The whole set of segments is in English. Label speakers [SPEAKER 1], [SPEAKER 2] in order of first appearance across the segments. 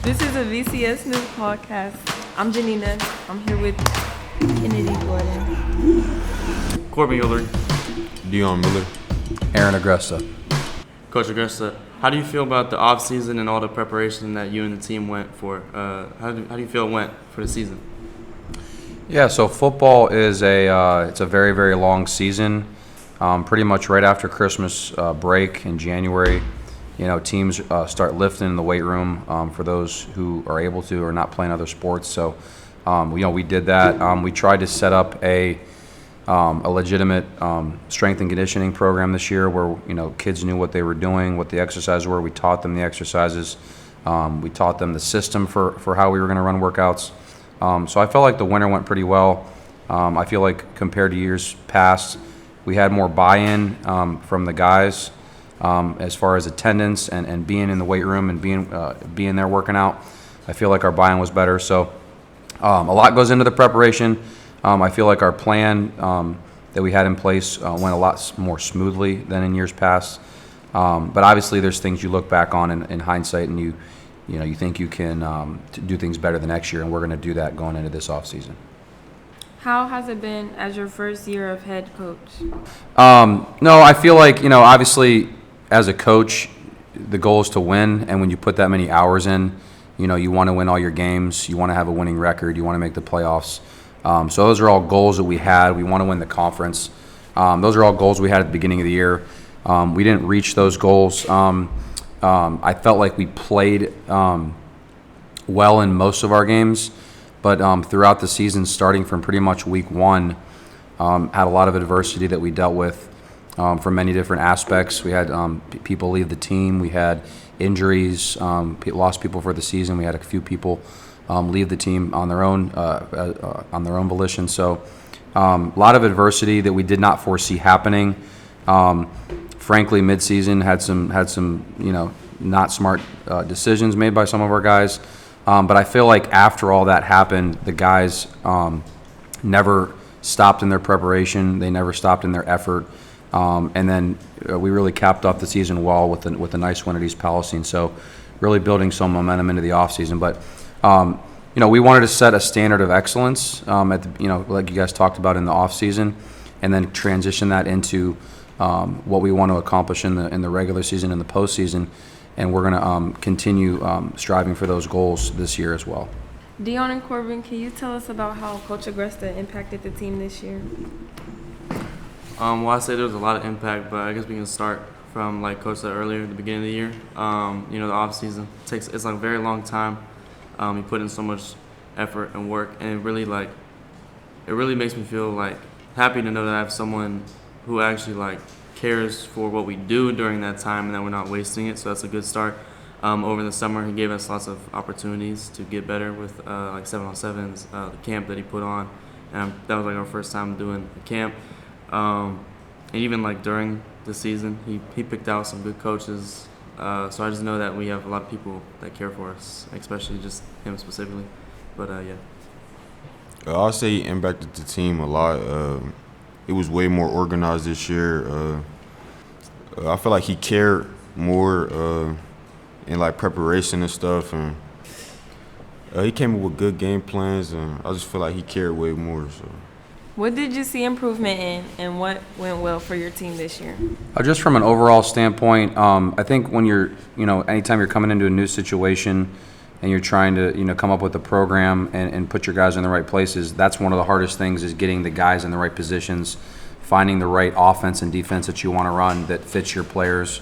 [SPEAKER 1] This is a VCS News podcast. I'm Janina. I'm here with Kennedy Gordon.
[SPEAKER 2] Corbin Hillary.
[SPEAKER 3] Dion Miller.
[SPEAKER 4] Aaron Agresta.
[SPEAKER 2] Coach Agresta, how do you feel about the offseason and all the preparation that you and the team went for? How do you feel it went for the season?
[SPEAKER 4] Yeah, so football is it's a very, very long season. Pretty much right after Christmas break in January, teams start lifting in the weight room for those who are able to or not playing other sports. So, we did that. We tried to set up a legitimate strength and conditioning program this year where, kids knew what they were doing, what the exercises were. We taught them the exercises. We taught them the system for how we were going to run workouts. So I felt like the winter went pretty well. I feel like compared to years past, we had more buy-in from the guys as far as attendance and being in the weight room and being there working out. I feel like our buy-in was better. So a lot goes into the preparation. I feel like our plan that we had in place went a lot more smoothly than in years past. But obviously, there's things you look back on in hindsight, and you think you can do things better the next year, and we're going to do that going into this offseason.
[SPEAKER 1] How has it been as your first year of head coach?
[SPEAKER 4] No, I feel like, obviously, as a coach, the goal is to win, and when you put that many hours in, you want to win all your games, you want to have a winning record, you want to make the playoffs. So those are all goals that we had. We want to win the conference. Those are all goals we had at the beginning of the year. We didn't reach those goals. I felt like we played well in most of our games, but throughout the season, starting from pretty much week one, had a lot of adversity that we dealt with from many different aspects. We had people leave the team. We had injuries, lost people for the season. We had a few people leave the team on their own volition. So a lot of adversity that we did not foresee happening. Frankly, midseason had some not smart decisions made by some of our guys. But I feel like after all that happened, the guys never stopped in their preparation. They never stopped in their effort. And then we really capped off the season well with a nice win at East Palestine. So really building some momentum into the offseason. But we wanted to set a standard of excellence like you guys talked about in the offseason, and then transition that into what we want to accomplish in the regular season and the postseason. And we're going to continue striving for those goals this year as well.
[SPEAKER 1] Dion and Corbin, can you tell us about how Coach Agresta impacted the team this year?
[SPEAKER 2] Well, I say there was a lot of impact, but I guess we can start from, like Coach said earlier, at the beginning of the year. The off season it's like a very long time. You put in so much effort and work, and it really makes me feel like happy to know that I have someone who actually cares for what we do during that time and that we're not wasting it. So that's a good start. Over the summer, he gave us lots of opportunities to get better with 7-on-7s, the camp that he put on, and that was our first time doing a camp. And even during the season, he picked out some good coaches. So I just know that we have a lot of people that care for us, especially just him specifically. But yeah.
[SPEAKER 3] I'll say he impacted the team a lot. It was way more organized this year. I feel like he cared more in preparation and stuff, and he came up with good game plans, and I just feel like he cared way more. So.
[SPEAKER 1] What did you see improvement in, and what went well for your team this year?
[SPEAKER 4] Just from an overall standpoint, I think when you're, anytime you're coming into a new situation and you're trying to, come up with a program and put your guys in the right places, that's one of the hardest things is getting the guys in the right positions, finding the right offense and defense that you want to run that fits your players.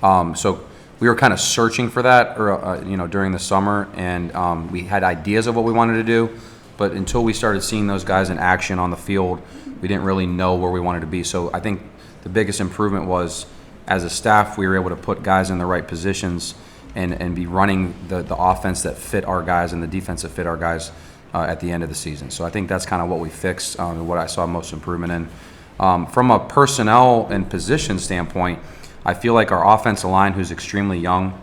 [SPEAKER 4] So we were kind of searching for that, during the summer, and we had ideas of what we wanted to do. But until we started seeing those guys in action on the field, we didn't really know where we wanted to be. So I think the biggest improvement was, as a staff, we were able to put guys in the right positions and be running the offense that fit our guys and the defense that fit our guys at the end of the season. So I think that's kind of what we fixed and what I saw most improvement in. From a personnel and position standpoint, I feel like our offensive line, who's extremely young,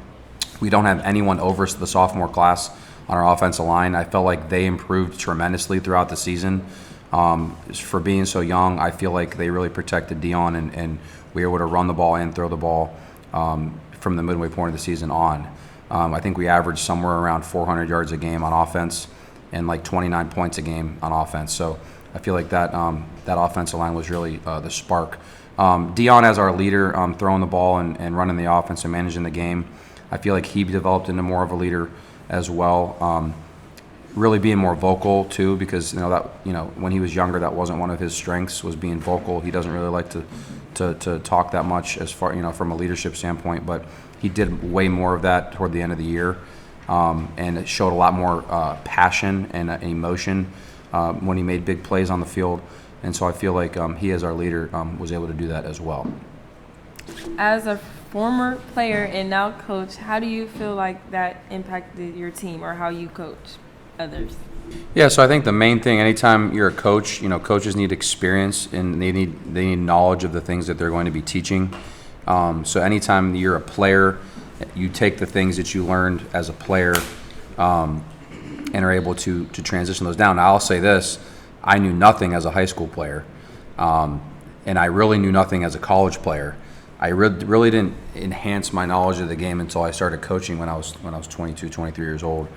[SPEAKER 4] we don't have anyone over the sophomore class on our offensive line. I felt like they improved tremendously throughout the season. For being so young, I feel like they really protected Dion, and we were able to run the ball and throw the ball from the midway point of the season on. I think we averaged somewhere around 400 yards a game on offense and like 29 points a game on offense. So I feel like that offensive line was really the spark. Dion as our leader, throwing the ball and running the offense and managing the game, I feel like he developed into more of a leader as well. Really being more vocal too, because when he was younger, that wasn't one of his strengths, was being vocal. He doesn't really like to talk that much as far from a leadership standpoint, but he did way more of that toward the end of the year, and it showed a lot more passion and emotion when he made big plays on the field. And so I feel like he, as our leader, was able to do that as well.
[SPEAKER 1] As a former player and now coach, how do you feel like that impacted your team or how you coach others?
[SPEAKER 4] Yeah, so I think the main thing, anytime you're a coach, coaches need experience and they need knowledge of the things that they're going to be teaching. So anytime you're a player, you take the things that you learned as a player and are able to transition those down. Now, I'll say this. I knew nothing as a high school player, and I really knew nothing as a college player. I really didn't enhance my knowledge of the game until I started coaching when I was 22, 23 years old.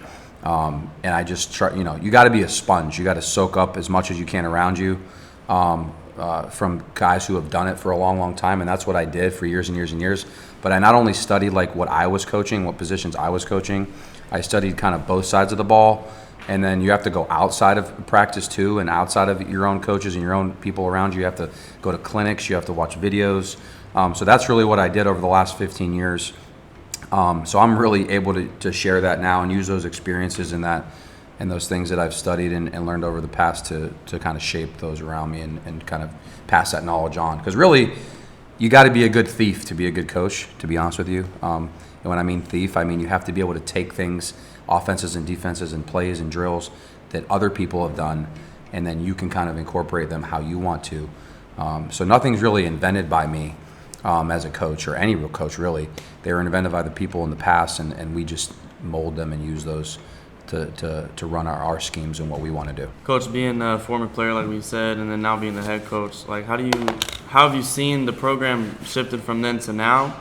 [SPEAKER 4] And I just try, you got to be a sponge. You got to soak up as much as you can around you from guys who have done it for a long, long time. And that's what I did for years and years and years. But I not only studied like what I was coaching, what positions I was coaching, I studied kind of both sides of the ball. And then you have to go outside of practice too, and outside of your own coaches and your own people around you. You have to go to clinics. You have to watch videos. So that's really what I did over the last 15 years. So I'm really able to share that now and use those experiences and those things that I've studied and learned over the past to kind of shape those around me and kind of pass that knowledge on. Because really, you got to be a good thief to be a good coach, to be honest with you. And when I mean thief, I mean you have to be able to take things, offenses and defenses and plays and drills that other people have done, and then you can kind of incorporate them how you want to. So nothing's really invented by me. As a coach, or any real coach really. They were invented by the people in the past, and we just mold them and use those to run our schemes and what we want to do.
[SPEAKER 2] Coach, being a former player like we said, and then now being the head coach, like how have you seen the program shifted from then to now?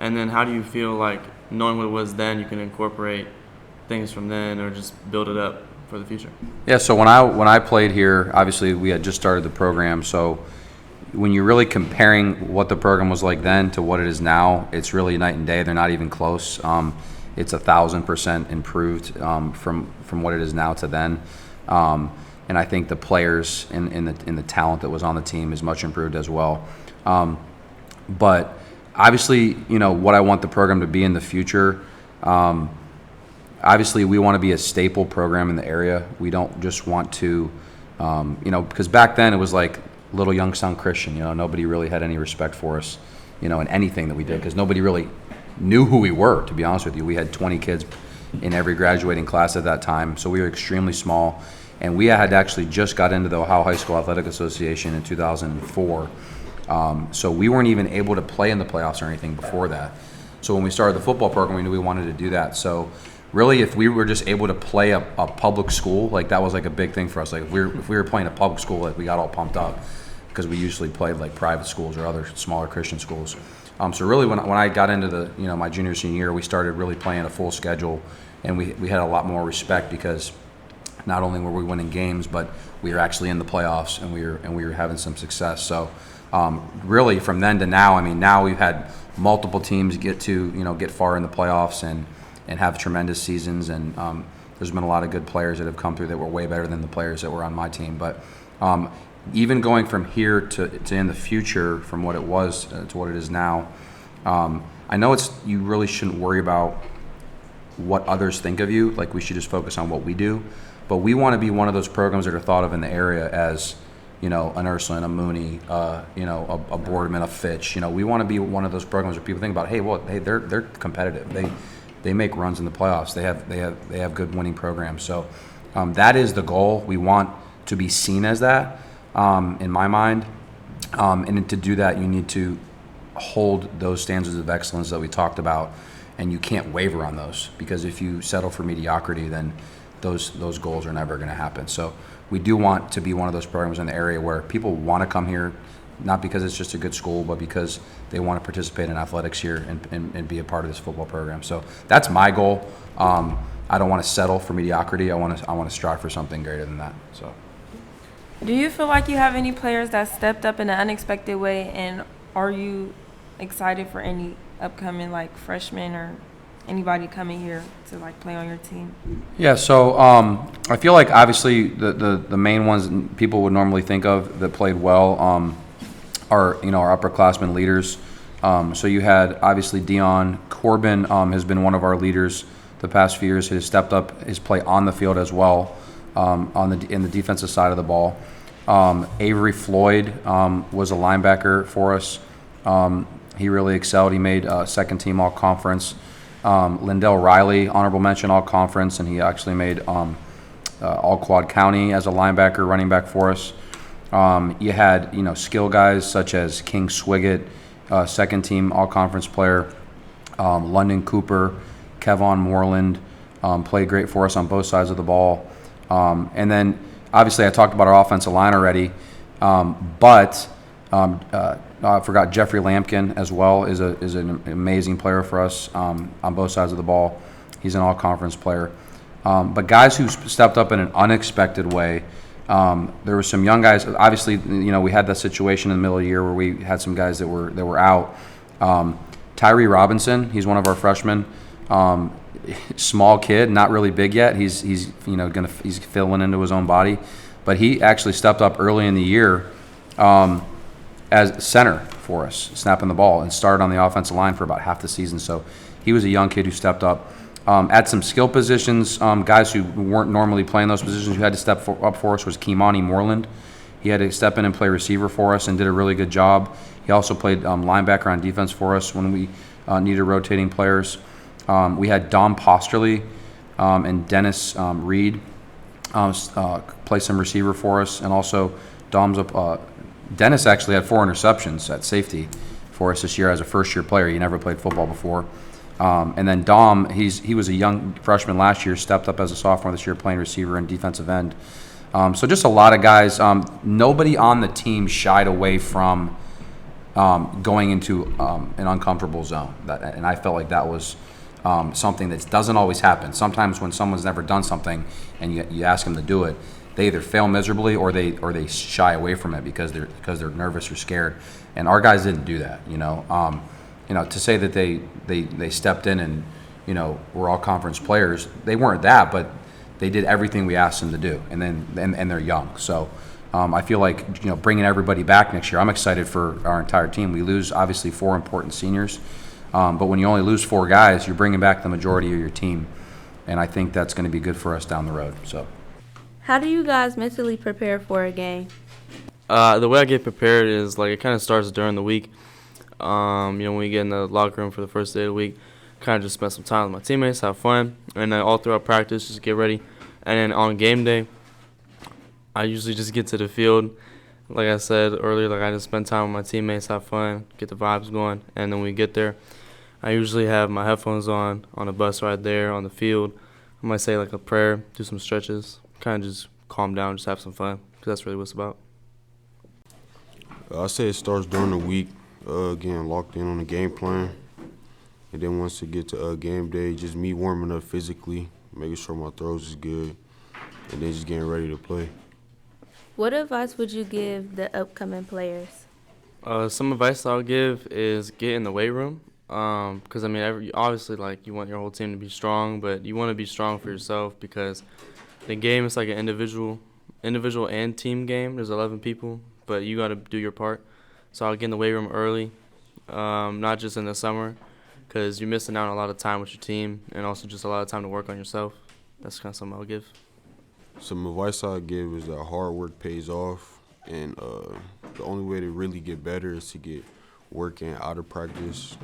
[SPEAKER 2] And then how do you feel like knowing what it was then, you can incorporate things from then or just build it up for the future?
[SPEAKER 4] Yeah, so when I played here, obviously we had just started the program, so when you're really comparing what the program was like then to what it is now, it's really night and day. They're not even close. It's 1,000% improved from what it is now to then. And I think the players and the talent that was on the team is much improved as well. But obviously, what I want the program to be in the future. Obviously, we want to be a staple program in the area. We don't just want to, because back then it was like little Youngstown Christian, nobody really had any respect for us, in anything that we did, because nobody really knew who we were, to be honest with you. We had 20 kids in every graduating class at that time, so we were extremely small, and we had actually just got into the Ohio High School Athletic Association in 2004, so we weren't even able to play in the playoffs or anything before that. So when we started the football program, we knew we wanted to do that. So really, if we were just able to play a public school, like that was like a big thing for us. Like if we were playing a public school, like we got all pumped up, because we usually played like private schools or other smaller Christian schools. So really, when I got into my junior senior year, we started really playing a full schedule, and we had a lot more respect, because not only were we winning games, but we were actually in the playoffs, and we were having some success. So really, from then to now, now we've had multiple teams get far in the playoffs and have tremendous seasons, and there's been a lot of good players that have come through that were way better than the players that were on my team. But even going from here to in the future, from what it was to what it is now, I know you really shouldn't worry about what others think of you. Like, we should just focus on what we do. But we want to be one of those programs that are thought of in the area as, an Ursuline, a Mooney, a Boardman, a Fitch. We want to be one of those programs where people think about, they're competitive. They make runs in the playoffs. They have good winning programs. So that is the goal. We want to be seen as that, in my mind. And to do that, you need to hold those standards of excellence that we talked about, and you can't waver on those, because if you settle for mediocrity, then those goals are never going to happen. So we do want to be one of those programs in the area where people want to come here, not because it's just a good school, but because they want to participate in athletics here and be a part of this football program. So that's my goal. I don't want to settle for mediocrity. I want to strive for something greater than that. So.
[SPEAKER 1] Do you feel like you have any players that stepped up in an unexpected way, and are you excited for any upcoming like freshmen or anybody coming here to like play on your team?
[SPEAKER 4] Yeah, so I feel like obviously the main ones people would normally think of that played well are our upperclassmen leaders. So you had obviously Dion Corbin has been one of our leaders the past few years. He has stepped up his play on the field as well in the defensive side of the ball. Avery Floyd was a linebacker for us. He really excelled. He made second team all conference. Lindell Riley, honorable mention all conference, and he actually made all Quad County as a linebacker, running back for us. You had skill guys such as King Swiggett, second team all conference player. London Cooper, Kevon Moreland played great for us on both sides of the ball. And then obviously I talked about our offensive line already, but I forgot Jeffrey Lampkin as well is an amazing player for us on both sides of the ball. He's an all-conference player. But guys who stepped up in an unexpected way, there were some young guys. Obviously, we had that situation in the middle of the year where we had some guys that were out. Tyree Robinson, he's one of our freshmen. Small kid, not really big yet. He's filling into his own body, but he actually stepped up early in the year as center for us, snapping the ball, and started on the offensive line for about half the season. So he was a young kid who stepped up. At some skill positions, guys who weren't normally playing those positions who had to step up for us was Kimani Moreland. He had to step in and play receiver for us and did a really good job. He also played linebacker on defense for us when we needed rotating players. We had Dom Posterly and Dennis Reed play some receiver for us, and also Dennis actually had 4 interceptions at safety for us this year as a first-year player. He never played football before. And then Dom, he was a young freshman last year, stepped up as a sophomore this year playing receiver and defensive end. So just a lot of guys. Nobody on the team shied away from going into an uncomfortable zone. And I felt like that was something that doesn't always happen. Sometimes when someone's never done something and you ask them to do it, they either fail miserably or they shy away from it because they're nervous or scared. And our guys didn't do that. To say that they stepped in and were all conference players, they weren't that, but they did everything we asked them to do. And they're young, so I feel like bringing everybody back next year. I'm excited for our entire team. We lose obviously 4 important seniors, but when you only lose 4 guys, you're bringing back the majority of your team, and I think that's going to be good for us down the road. So.
[SPEAKER 5] How do you guys mentally prepare for a game?
[SPEAKER 2] The way I get prepared is it kind of starts during the week. When we get in the locker room for the first day of the week, kind of just spend some time with my teammates, have fun, and then all throughout practice, just get ready. And then on game day, I usually just get to the field. Like I said earlier, I just spend time with my teammates, have fun, get the vibes going, and then when we get there, I usually have my headphones on the bus right there on the field. I might say a prayer, do some stretches, kind of just calm down, just have some fun, because that's really what it's about.
[SPEAKER 3] I say it starts during the week, getting locked in on the game plan. And then once it gets to game day, just me warming up physically, making sure my throws is good, and then just getting ready to play.
[SPEAKER 5] What advice would you give the upcoming players?
[SPEAKER 2] Some advice I'll give is get in the weight room. Because, obviously, you want your whole team to be strong, but you want to be strong for yourself because the game is like an individual and team game. There's 11 people, but you got to do your part. So I'll get in the weight room early, not just in the summer, because you're missing out on a lot of time with your team and also just a lot of time to work on yourself. That's kind of something I'll give.
[SPEAKER 3] Some advice I'll give is that hard work pays off, and the only way to really get better is to get working out of practice.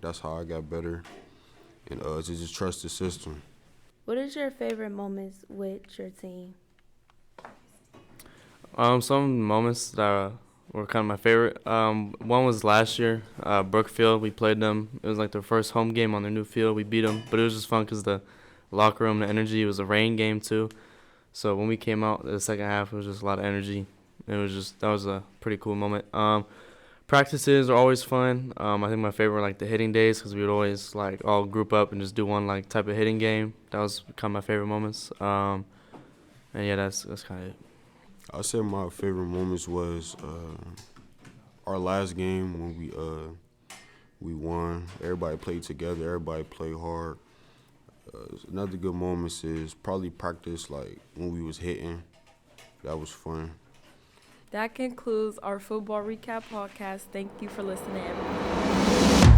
[SPEAKER 3] That's how I got better, and to just trust the system.
[SPEAKER 5] What is your favorite moments with your team?
[SPEAKER 2] Some moments that were kind of my favorite. One was last year, Brookfield. We played them. It was their first home game on their new field. We beat them, but it was just fun because the locker room, the energy. It was a rain game too, so when we came out the second half, it was just a lot of energy. That was a pretty cool moment. Practices are always fun. I think my favorite were like the hitting days because we would always like all group up and just do one like type of hitting game. That was kind of my favorite moments. And yeah, that's kind of it.
[SPEAKER 3] I'd say my favorite moments was our last game when we won. Everybody played together. Everybody played hard. Another good moments is probably practice, like when we was hitting. That was fun.
[SPEAKER 1] That concludes our football recap podcast. Thank you for listening, everyone.